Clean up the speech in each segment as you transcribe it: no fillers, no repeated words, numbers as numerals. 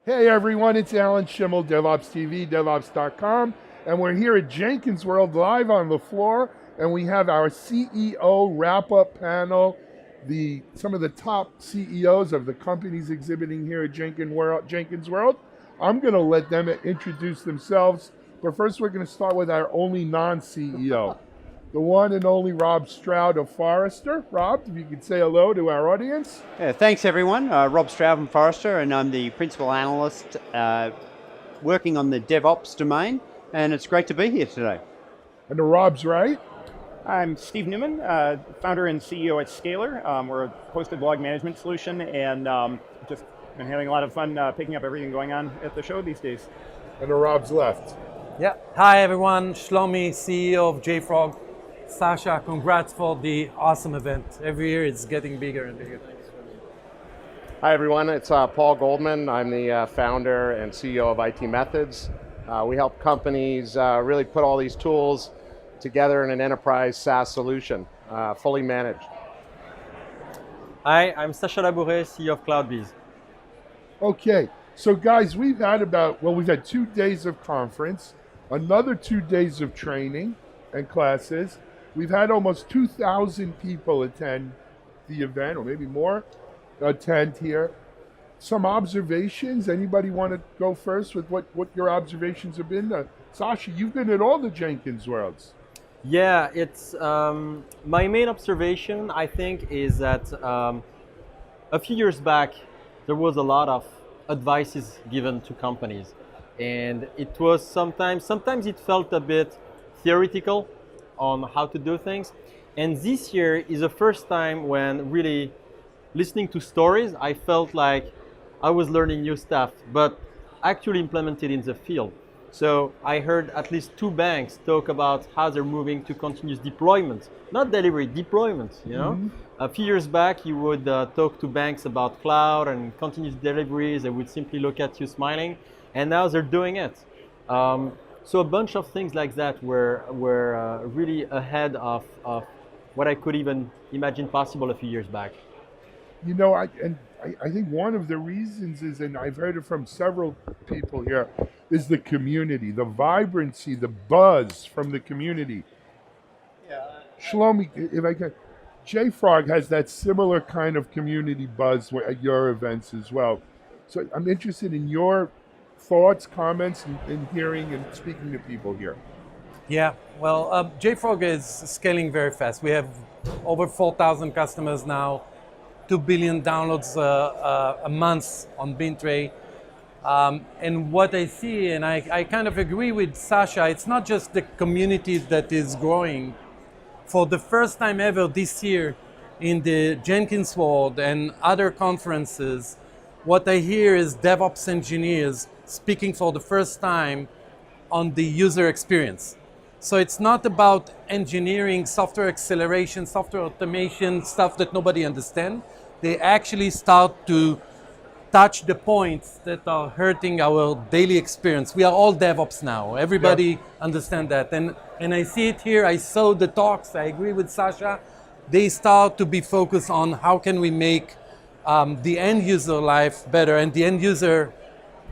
Hey everyone, it's Alan Schimmel, DevOps TV, DevOps.com, and we're here at Jenkins World live on the floor, and we have our CEO Wrap-Up panel, some of the top CEOs of the companies exhibiting here at Jenkins World. I'm going to let them introduce themselves, but first we're going to start with our only non-CEO, the one and only Rob Stroud of Forrester. Rob, if you could say hello to our audience. Yeah, thanks everyone. Rob Stroud from Forrester, and I'm the principal analyst working on the DevOps domain, and it's great to be here today. And to Rob's right. I'm Steve Newman, founder and CEO at Scayler. We're a hosted log management solution, and just been having a lot of fun picking up everything going on at the show these days. And to Rob's left. Yeah. Hi everyone, Shlomi, CEO of JFrog. Sacha, congrats for the awesome event. Every year it's getting bigger and bigger. Hi everyone, it's Paul Goldman. I'm the founder and CEO of ITMethods. We help companies really put all these tools together in an enterprise SaaS solution, fully managed. Hi, I'm Sacha Labourey, CEO of Cloudbees. Okay, so guys, we've had 2 days of conference, another 2 days of training and classes. We've had almost 2,000 people attend the event, or maybe more, attend here. Some observations, anybody want to go first with what your observations have been? Sacha, you've been at all the Jenkins Worlds. Yeah, it's my main observation, I think, is that a few years back, there was a lot of advices given to companies. And it was sometimes it felt a bit theoretical on how to do things. And this year is the first time when really listening to stories, I felt like I was learning new stuff, but actually implemented in the field. So I heard at least 2 banks talk about how they're moving to continuous deployment, not delivery, deployment, you know? Mm-hmm. A few years back, you would talk to banks about cloud and continuous deliveries. They would simply look at you smiling, and now they're doing it. So a bunch of things like that were really ahead of what I could even imagine possible a few years back. You know, I think one of the reasons is, and I've heard it from several people here, is the community, the vibrancy, the buzz from the community. Yeah. Shlomi, if I can, JFrog has that similar kind of community buzz at your events as well. So I'm interested in your thoughts, comments, and hearing and speaking to people here. Yeah, well, JFrog is scaling very fast. We have over 4,000 customers now, 2 billion downloads a month on Bintray. And what I see, and I kind of agree with Sacha, it's not just the community that is growing. For the first time ever this year in the Jenkins World and other conferences, what I hear is DevOps engineers speaking for the first time on the user experience. So it's not about engineering, software acceleration, software automation, stuff that nobody understands. They actually start to touch the points that are hurting our daily experience. We are all DevOps now. Everybody understands that. And I see it here. I saw the talks. I agree with Sacha. They start to be focused on how can we make the end user life better. And the end user,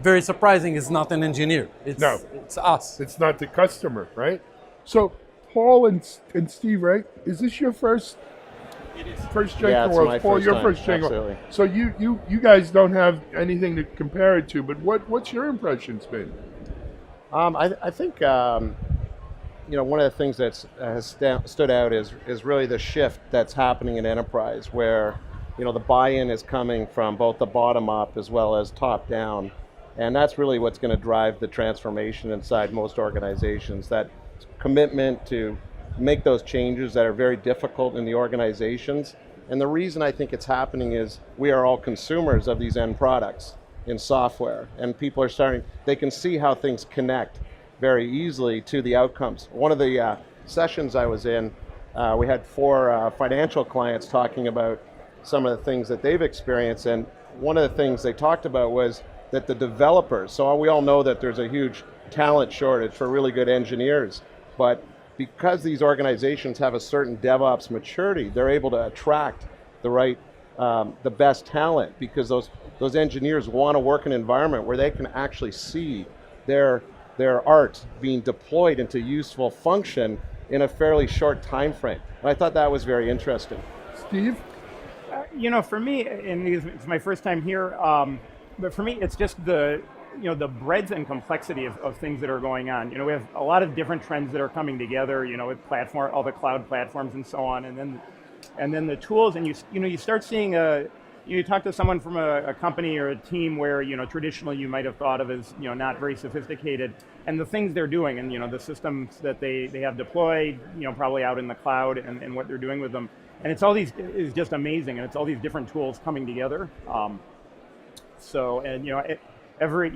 very surprising, is not an engineer. It's us. It's not the customer, right? So Paul and Steve, right? Is this your first? It is. First Jenkins World. Paul, your first Jenkins World. So you guys don't have anything to compare it to, but what's your impressions been? I think one of the things that has stood out is really the shift that's happening in enterprise, where the buy-in is coming from both the bottom up as well as top down, and that's really what's going to drive the transformation inside most organizations. That commitment to make those changes that are very difficult in the organizations. And the reason I think it's happening is we are all consumers of these end products in software, and people are they can see how things connect very easily to the outcomes. One of the sessions I was in, we had 4 financial clients talking about some of the things that they've experienced, and one of the things they talked about was that the developers, so we all know that there's a huge talent shortage for really good engineers, but because these organizations have a certain DevOps maturity, they're able to attract the best talent, because those those engineers want to work in an environment where they can actually see their art being deployed into useful function in a fairly short time frame. And I thought that was very interesting. Steve? For me, and it's my first time here, but for me, it's just the breadth and complexity of things that are going on. We have a lot of different trends that are coming together, with all the cloud platforms and so on, and then the tools, and you start seeing you talk to someone from a company or a team where traditionally you might have thought of as not very sophisticated, and the things they're doing, and the systems that they have deployed, probably out in the cloud, and what they're doing with them, and it's all these is just amazing, and it's all these different tools coming together. Every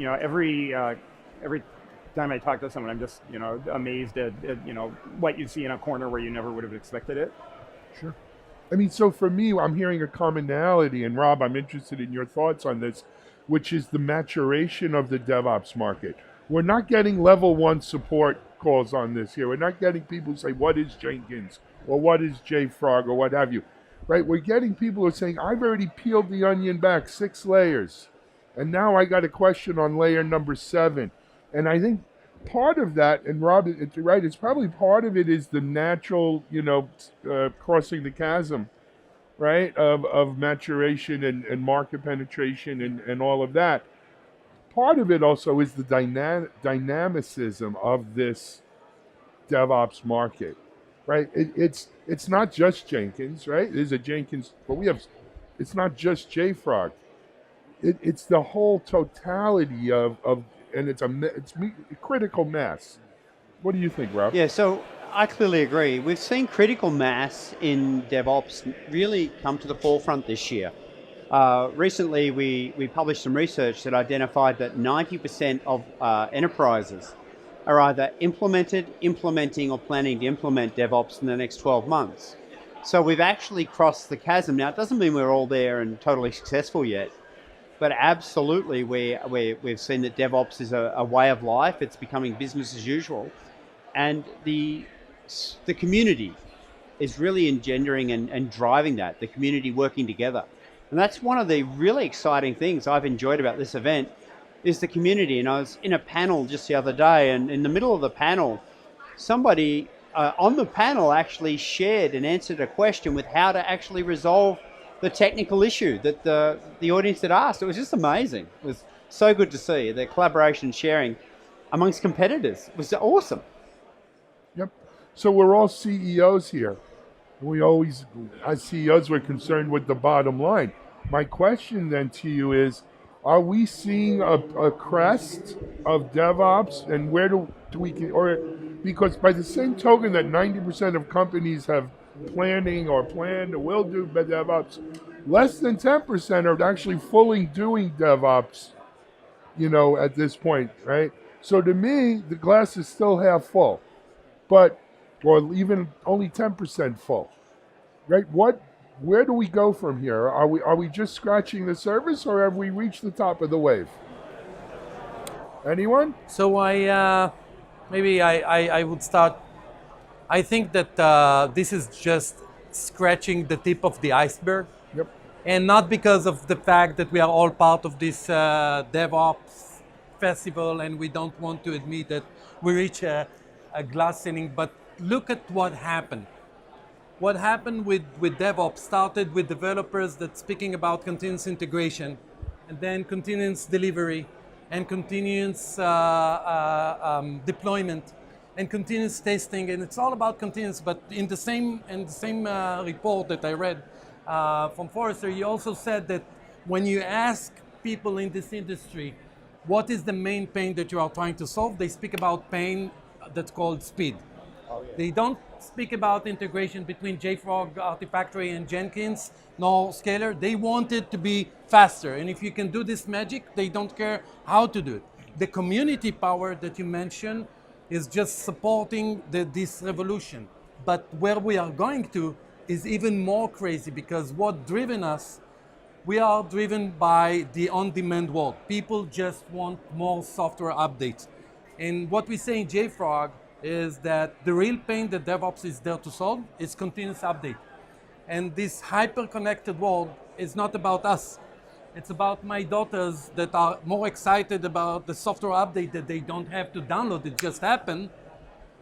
time I talk to someone, I'm just amazed at what you see in a corner where you never would have expected it. Sure. I mean, so for me, I'm hearing a commonality, and Rob, I'm interested in your thoughts on this, which is the maturation of the DevOps market. We're not getting level 1 support calls on this here. We're not getting people who say, what is Jenkins, or what is JFrog, or what have you, right? We're getting people who are saying, I've already peeled the onion back 6 layers, and now I got a question on layer number 7. And I think part of that, and Rob, it's right, it's probably part of it is the natural, crossing the chasm, right, of maturation and market penetration and all of that. Part of it also is the dynamicism of this DevOps market, right? It's not just Jenkins, right? There's a Jenkins, but it's not just JFrog. It's the whole totality of and it's a critical mass. What do you think, Rob? Yeah, so I clearly agree. We've seen critical mass in DevOps really come to the forefront this year. Recently, we published some research that identified that 90% of enterprises are either implementing, or planning to implement DevOps in the next 12 months. So we've actually crossed the chasm. Now, it doesn't mean we're all there and totally successful yet, but absolutely we've seen that DevOps is a way of life. It's becoming business as usual. And the community is really engendering and driving that, the community working together. And that's one of the really exciting things I've enjoyed about this event is the community. And I was in a panel just the other day, and in the middle of the panel, somebody on the panel actually shared and answered a question with how to actually resolve the technical issue that the audience had asked. It was just amazing. It was so good to see the collaboration sharing amongst competitors. It was awesome. Yep. So we're all CEOs here. We always, as CEOs, we're concerned with the bottom line. My question then to you is, are we seeing a crest of DevOps, and where do we, or because by the same token that 90% of companies have planning or planned or will do DevOps, less than 10% are actually fully doing DevOps, at this point, right? So to me, the glass is still half full, or even only 10% full, right? Where do we go from here? Are we just scratching the surface, or have we reached the top of the wave? Anyone? So I would start. I think that this is just scratching the tip of the iceberg. Yep. And not because of the fact that we are all part of this DevOps festival and we don't want to admit that we reach a glass ceiling, but look at what happened. What happened with DevOps started with developers that speaking about continuous integration, and then continuous delivery, and continuous deployment, and continuous testing, and it's all about continuous. But in the same report that I read from Forrester, he also said that when you ask people in this industry, what is the main pain that you are trying to solve, they speak about pain that's called speed. Oh, yeah. They don't speak about integration between JFrog, Artifactory, and Jenkins, nor Scayler. They want it to be faster, and if you can do this magic, they don't care how to do it. The community power that you mentioned is just supporting this revolution. But where we are going to is even more crazy, because what driven us, we are driven by the on-demand world. People just want more software updates. And what we say in JFrog is that the real pain that DevOps is there to solve is continuous update. And this hyper-connected world is not about us. It's about my daughters that are more excited about the software update that they don't have to download, it just happened.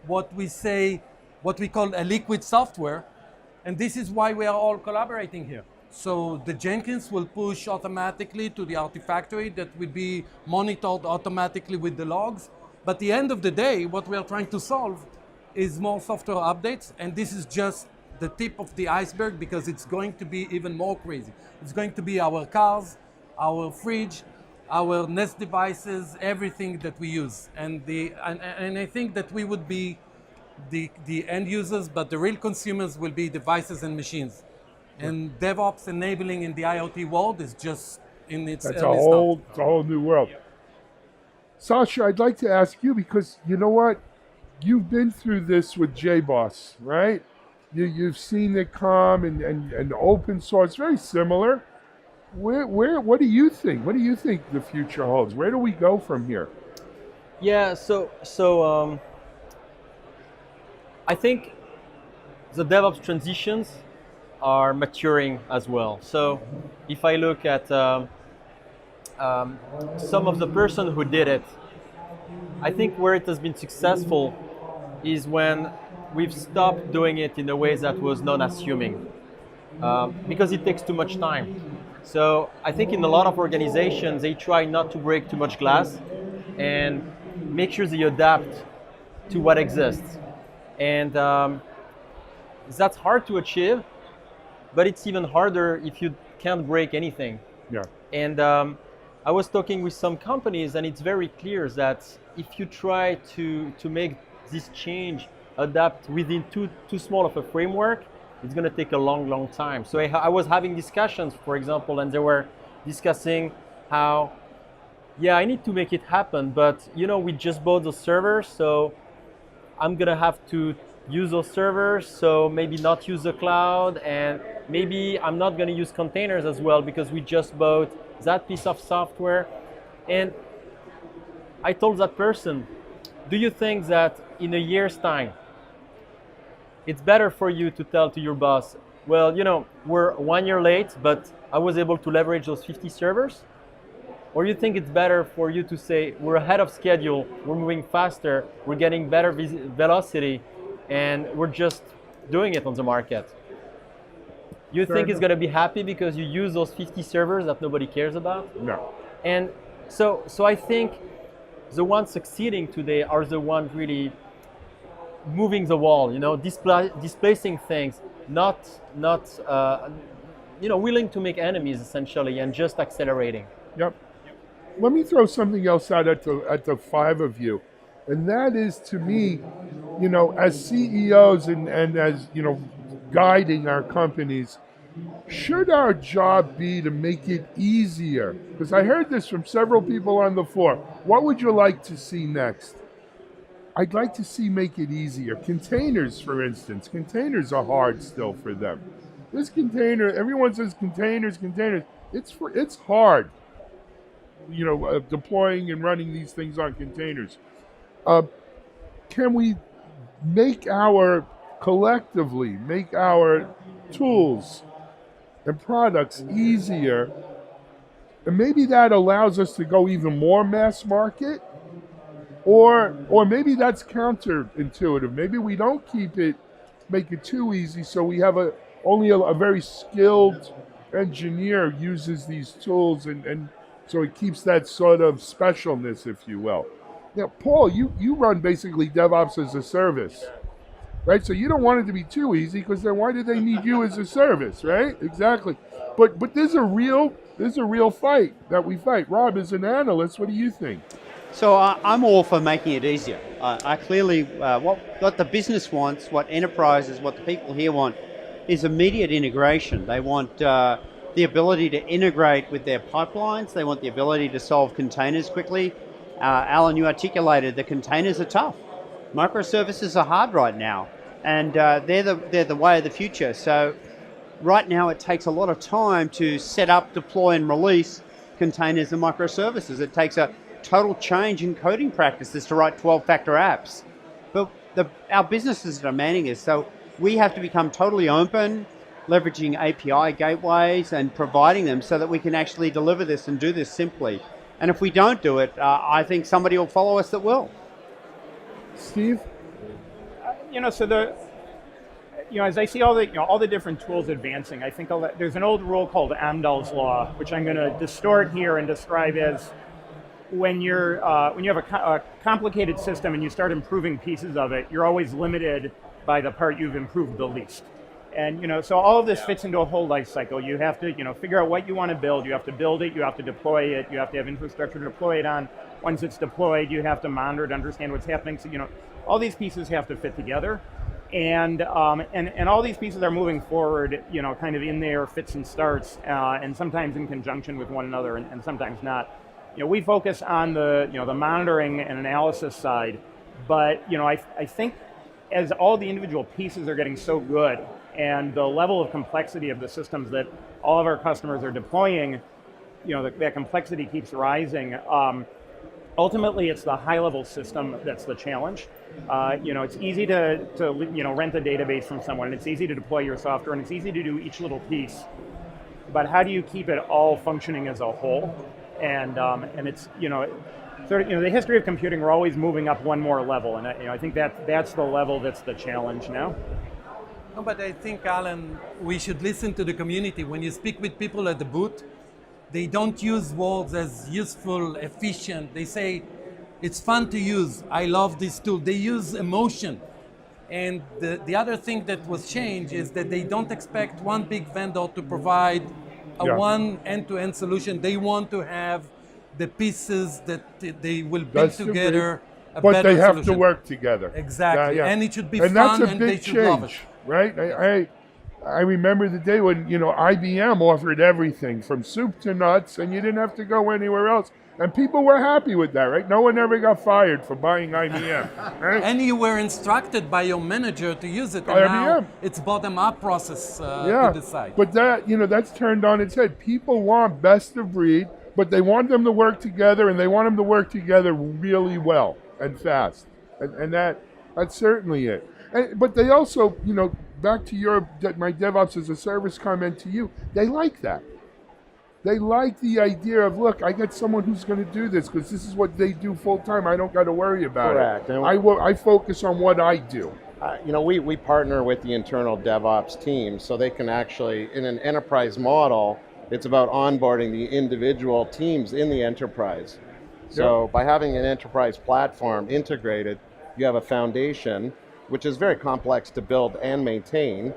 What we call a liquid software. And this is why we are all collaborating here. So the Jenkins will push automatically to the Artifactory that will be monitored automatically with the logs. But at the end of the day, what we are trying to solve is more software updates. And this is just the tip of the iceberg because it's going to be even more crazy. It's going to be our cars, our fridge, our Nest devices, everything that we use. And I think that we would be the end users, but the real consumers will be devices and machines. And DevOps enabling in the IoT world is just in its That's early it's a whole new world. Sacha, I'd like to ask you, because you know what? You've been through this with JBoss, right? You've seen it come and open source, very similar. What do you think? What do you think the future holds? Where do we go from here? Yeah, so I think the DevOps transitions are maturing as well. So if I look at some of the person who did it, I think where it has been successful is when we've stopped doing it in a way that was non-assuming, because it takes too much time. So I think in a lot of organizations, they try not to break too much glass and make sure they adapt to what exists. And that's hard to achieve, but it's even harder if you can't break anything. Yeah. And I was talking with some companies, and it's very clear that if you try to make this change adapt within too small of a framework, it's going to take a long time. So I was having discussions, for example, and they were discussing how, yeah, I need to make it happen, but we just bought those servers, so I'm going to have to use those servers, so maybe not use the cloud, and maybe I'm not going to use containers as well because we just bought that piece of software. And I told that person, do you think that in a year's time, it's better for you to tell to your boss, well, we're 1 year late, but I was able to leverage those 50 servers? Or you think it's better for you to say, we're ahead of schedule, we're moving faster, we're getting better velocity, and we're just doing it on the market? You think it's going to be happy because you use those 50 servers that nobody cares about? No. And so I think the ones succeeding today are the ones really moving the wall, displacing things, not willing to make enemies essentially, and just accelerating. Yep. Let me throw something else out at the five of you, and that is, to me, as CEOs and as guiding our companies, should our job be to make it easier? Because I heard this from several people on the floor. What would you like to see next? I'd like to see make it easier. Containers, for instance. Containers are hard still for them. This container, everyone says containers. It's hard, deploying and running these things on containers. Can we collectively make our tools and products easier? And maybe that allows us to go even more mass market, or maybe that's counterintuitive. Maybe we don't make it too easy, so we have only a very skilled engineer uses these tools, and so it keeps that sort of specialness, if you will. Now, Paul, you run basically DevOps as a service, right? So you don't want it to be too easy, because then why do they need you as a service, right? Exactly. But there's a real fight that we fight. Rob, as an analyst, what do you think? So I'm all for making it easier. I clearly, what the business wants, what enterprises, what the people here want, is immediate integration. They want the ability to integrate with their pipelines. They want the ability to solve containers quickly. Alan, you articulated the containers are tough. Microservices are hard right now, and they're the way of the future. So right now it takes a lot of time to set up, deploy, and release containers and microservices. It takes a total change in coding practices to write 12-factor apps. But our businesses are demanding this, so we have to become totally open, leveraging API gateways and providing them so that we can actually deliver this and do this simply. And if we don't do it, I think somebody will follow us that will. Steve? As I see all the different tools advancing, I think there's an old rule called Amdahl's law, which I'm going to distort here and describe as when you have a complicated system and you start improving pieces of it, you're always limited by the part you've improved the least. And so all of this fits into a whole life cycle. You have to figure out what you want to build. You have to build it. You have to deploy it. You have to have infrastructure to deploy it on. Once it's deployed, you have to monitor it, understand what's happening. So all these pieces have to fit together. And all these pieces are moving forward, kind of in their fits and starts, and sometimes in conjunction with one another, and sometimes not. We focus on the the monitoring and analysis side, but I think as all the individual pieces are getting so good, and the level of complexity of the systems that all of our customers are deploying, that complexity keeps rising. Ultimately, it's the high-level system that's the challenge. It's easy to rent a database from someone, and it's easy to deploy your software, and it's easy to do each little piece. But how do you keep it all functioning as a whole? And it's the history of computing. We're always moving up one more level, and I think that's the level that's the challenge now. No, but I think, Alan, we should listen to the community. When you speak with people at the booth, they don't use words as useful, efficient. They say, it's fun to use. I love this tool. They use emotion. And the other thing that was changed is that they don't expect one big vendor to provide one end-to-end solution. They want to have the pieces that they will build together. But they have to work together. Exactly. And it should be and fun, that's a and big they should love it. change, right? I remember the day when IBM offered everything from soup to nuts, and you didn't have to go anywhere else. And people were happy with that, right? No one ever got fired for buying IBM, right? And you were instructed by your manager to use it, and now it's bottom-up process to decide. But that's turned on its head. People want best of breed, but they want them to work together, and they want them to work together really well and fast. And that's certainly it. But they also, back to my DevOps as a service comment to you, they like that. They like the idea of, look, I get someone who's going to do this because this is what they do full time. I don't got to worry about Correct. it. I focus on what I do. We partner with the internal DevOps team, so they can actually, in an enterprise model, it's about onboarding the individual teams in the enterprise. So by having an enterprise platform integrated, you have a foundation, which is very complex to build and maintain.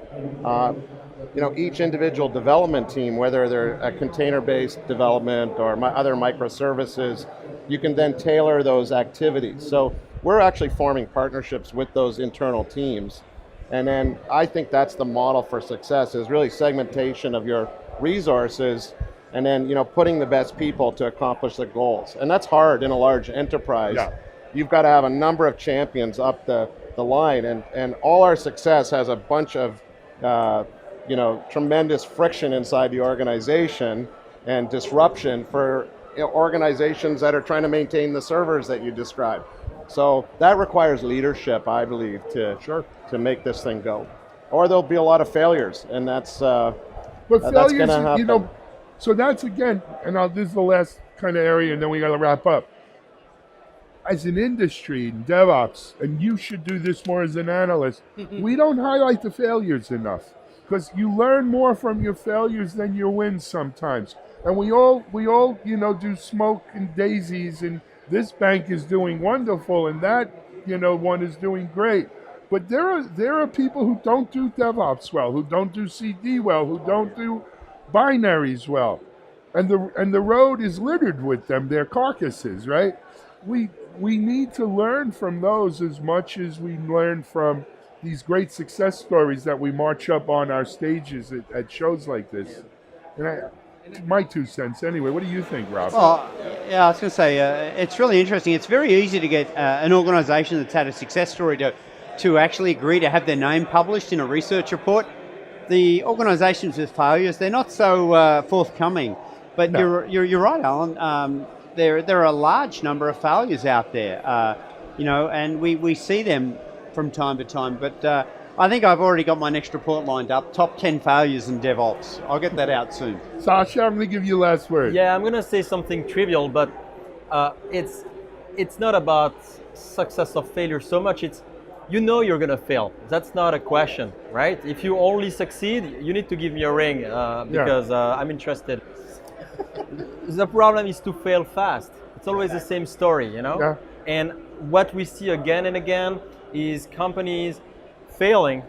Each individual development team, whether they're a container-based development or other microservices, you can then tailor those activities. So we're actually forming partnerships with those internal teams. And then I think that's the model for success, is really segmentation of your resources, and then putting the best people to accomplish the goals. And that's hard in a large enterprise. You've got to have a number of champions up the line, and all our success has a bunch of tremendous friction inside the organization and disruption for organizations that are trying to maintain the servers that you described. So that requires leadership, I believe, to make this thing go. Or there'll be a lot of failures, and that's going to happen. So that's again, and this is the last kind of area, and then we got to wrap up. As an industry in DevOps, and you should do this more as an analyst, we don't highlight the failures enough, because you learn more from your failures than your wins sometimes. And we all do smoke and daisies, and this bank is doing wonderful, and that one is doing great. But there are people who don't do DevOps well, who don't do CD well, who don't do binaries well, and the road is littered with them. They're carcasses, right? We need to learn from those as much as we learn from these great success stories that we march up on our stages at shows like this. And my 2 cents anyway. What do you think, Rob? Well, I was going to say, it's really interesting. It's very easy to get an organization that's had a success story to actually agree to have their name published in a research report. The organizations with failures, they're not so forthcoming. But you're right, Alan. There are a large number of failures out there, and we see them from time to time. But I think I've already got my next report lined up. Top 10 failures in DevOps. I'll get that out soon. Sacha, I'm going to give you last word. Yeah, I'm gonna say something trivial, but it's not about success or failure so much. It's you know you're gonna fail. That's not a question, right? If you only succeed, you need to give me a ring because I'm interested. The problem is to fail fast. It's always the same story, you know? Yeah. And what we see again and again is companies failing,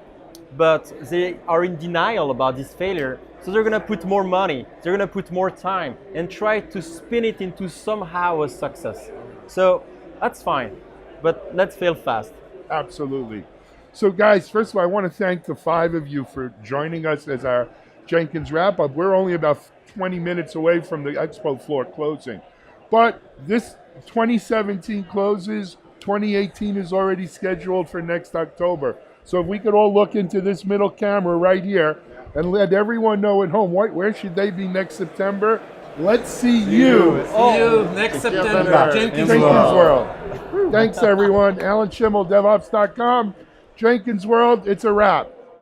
but they are in denial about this failure. So they're gonna put more money, they're gonna put more time and try to spin it into somehow a success. So that's fine, but let's fail fast. Absolutely. So guys, first of all, I want to thank the 5 of you for joining us as our Jenkins wrap-up. We're only about 20 minutes away from the expo floor closing. But this 2017 closes, 2018 is already scheduled for next October. So if we could all look into this middle camera right here and let everyone know at home, where should they be next September? Let's see you. See you next September. Jenkins World. Thanks everyone. Alan Schimmel, DevOps.com. Jenkins World, it's a wrap.